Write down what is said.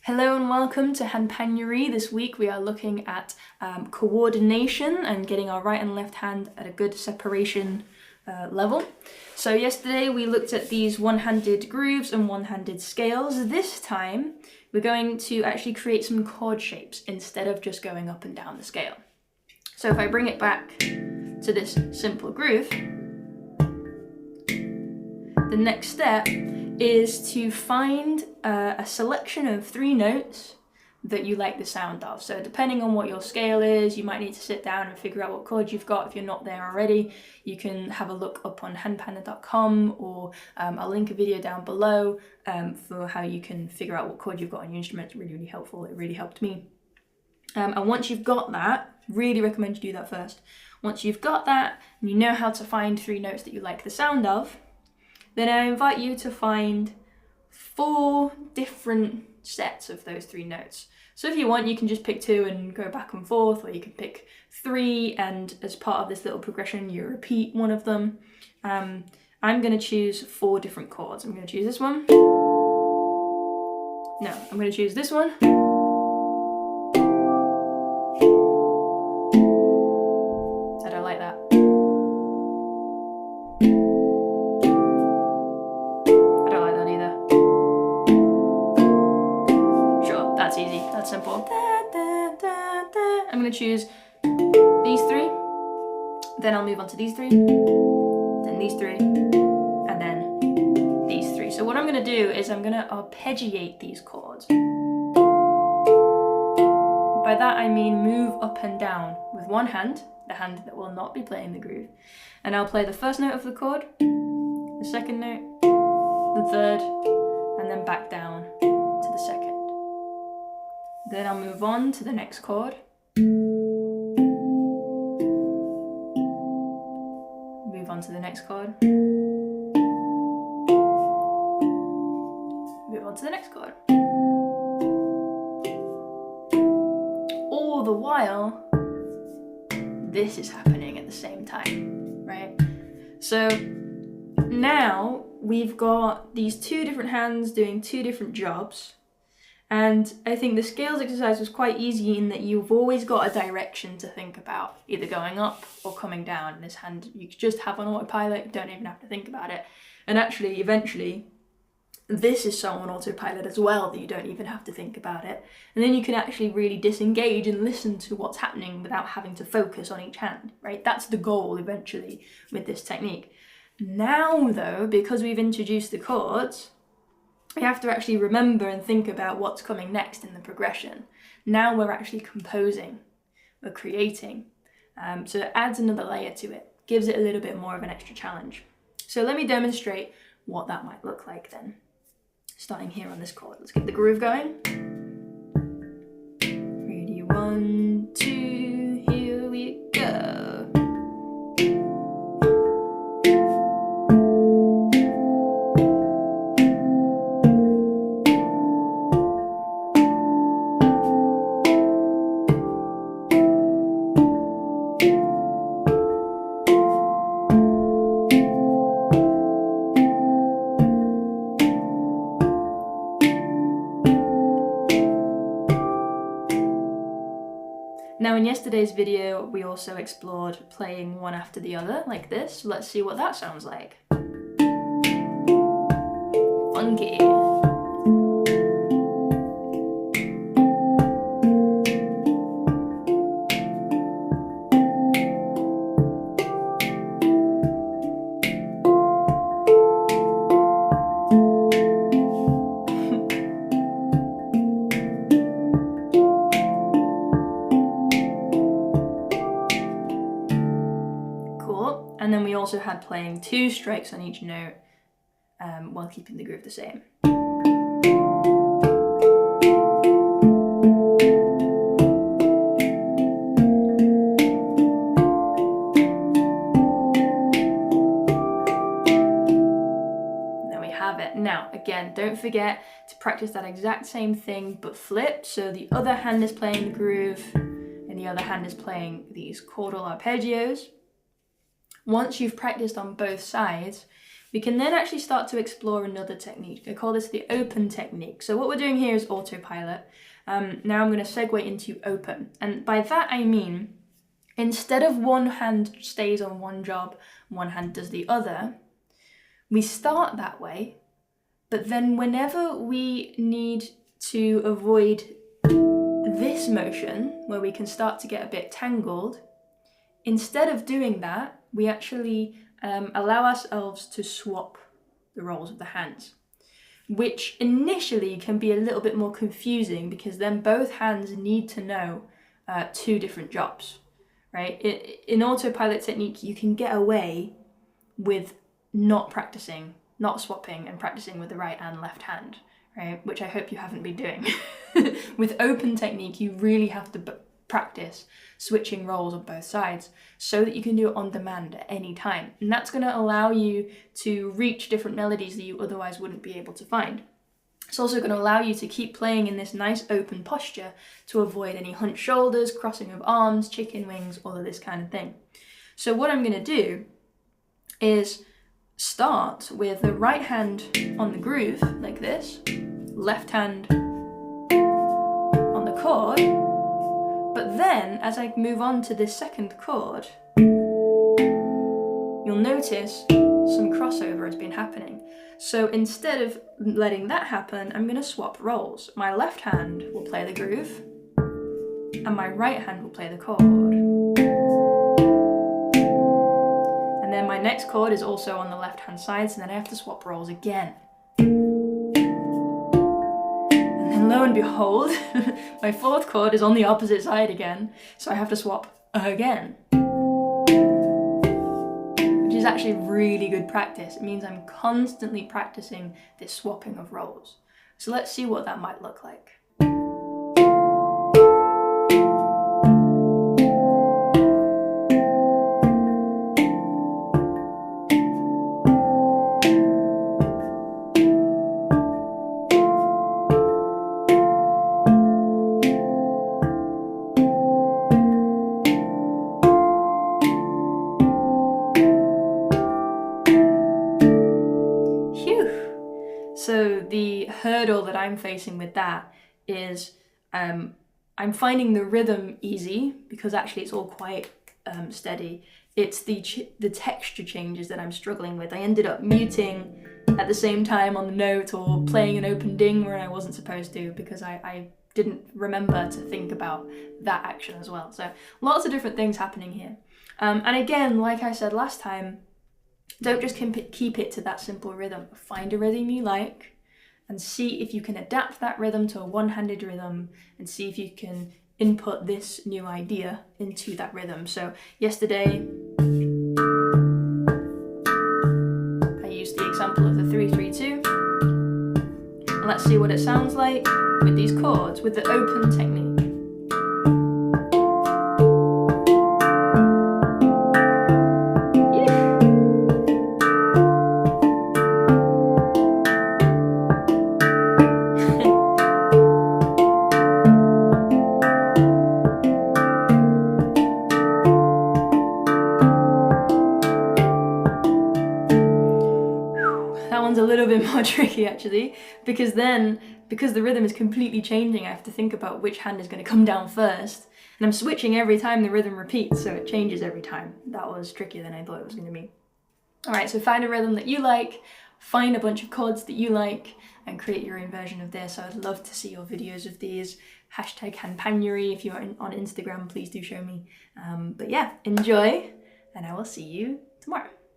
Hello and welcome to Handpanery. This week we are looking at coordination and getting our right and left hand at a good separation level. So yesterday we looked at these one-handed grooves and one-handed scales. This time we're going to actually create some chord shapes instead of just going up and down the scale. So if I bring it back to this simple groove, the next step is to find a selection of 3 notes that you like the sound of. So depending on what your scale is, you might need to sit down and figure out what chords you've got. If you're not there already, you can have a look up on handpan.com, or I'll link a video down below for how you can figure out what chord you've got on your instrument. It's really, really helpful. It really helped me. And once you've got that, really recommend you do that first. Once you've got that and you know how to find 3 notes that you like the sound of, then I invite you to find 4 different sets of those 3 notes. So if you want, you can just pick 2 and go back and forth, or you can pick 3 and as part of this little progression, you repeat one of them. I'm going to choose 4 different chords. I'm going to choose this one. No, I'm going to choose this one. I don't like that. Simple. I'm going to choose these 3, then I'll move on to these 3, then these 3, and then these 3. So what I'm going to do is I'm going to arpeggiate these chords. By that I mean move up and down with one hand, the hand that will not be playing the groove, and I'll play the first note of the chord, the second note, the third, and then back down to the second. Then I'll move on to the next chord. Move on to the next chord. Move on to the next chord. All the while, this is happening at the same time, right? So now we've got these 2 different hands doing 2 different jobs. And I think the scales exercise was quite easy in that you've always got a direction to think about, either going up or coming down. In this hand, you just have on autopilot, you don't even have to think about it. And actually, eventually, this is so on autopilot as well that you don't even have to think about it. And then you can actually really disengage and listen to what's happening without having to focus on each hand, right? That's the goal eventually with this technique. Now though, because we've introduced the chords, we have to actually remember and think about what's coming next in the progression. Now we're actually composing, we're creating. So it adds another layer to it, gives it a little bit more of an extra challenge. So let me demonstrate what that might look like then. Starting here on this chord, let's get the groove going. Ready, 1, 2, here we go. Now in yesterday's video, we also explored playing one after the other, like this. Let's see what that sounds like. Funky. And then we also had playing 2 strikes on each note while keeping the groove the same. There we have it. Now, again, don't forget to practice that exact same thing, but flip. So the other hand is playing the groove, and the other hand is playing these chordal arpeggios. Once you've practiced on both sides, we can then actually start to explore another technique. I call this the open technique. So what we're doing here is autopilot. Now I'm going to segue into open. And by that I mean, instead of one hand stays on one job, one hand does the other, we start that way, but then whenever we need to avoid this motion, where we can start to get a bit tangled, instead of doing that, we actually allow ourselves to swap the roles of the hands, which initially can be a little bit more confusing because then both hands need to know two different jobs, right? In autopilot technique, you can get away with not practicing, not swapping and practicing with the right and left hand, right? Which I hope you haven't been doing. With open technique, you really have to practice switching roles on both sides so that you can do it on demand at any time. And that's going to allow you to reach different melodies that you otherwise wouldn't be able to find. It's also going to allow you to keep playing in this nice open posture to avoid any hunched shoulders, crossing of arms, chicken wings, all of this kind of thing. So what I'm going to do is start with the right hand on the groove, like this, left hand on the chord, but then as I move on to this second chord, you'll notice some crossover has been happening. So instead of letting that happen, I'm going to swap roles. My left hand will play the groove, and my right hand will play the chord. And then my next chord is also on the left hand side, so then I have to swap roles again. And then lo and behold, my fourth chord is on the opposite side again, so I have to swap again. Which is actually really good practice. It means I'm constantly practicing this swapping of roles. So let's see what that might look like. So the hurdle that I'm facing with that is I'm finding the rhythm easy because actually it's all quite steady. It's the texture changes that I'm struggling with. I ended up muting at the same time on the note or playing an open ding where I wasn't supposed to because I didn't remember to think about that action as well. So lots of different things happening here. And again, like I said last time, don't just keep it to that simple rhythm. Find a rhythm you like and see if you can adapt that rhythm to a one-handed rhythm and see if you can input this new idea into that rhythm. So yesterday, I used the example of the 3-3-2. And let's see what it sounds like with these chords, with the open technique. More tricky actually, because the rhythm is completely changing, I have to think about which hand is going to come down first, and I'm switching every time the rhythm repeats, so it changes every time. That was trickier than I thought it was going to be. Alright, so find a rhythm that you like, find a bunch of chords that you like, and create your own version of this. I'd love to see your videos of these. Hashtag Handpanuary, if you're on Instagram, please do show me. But yeah, enjoy, and I will see you tomorrow.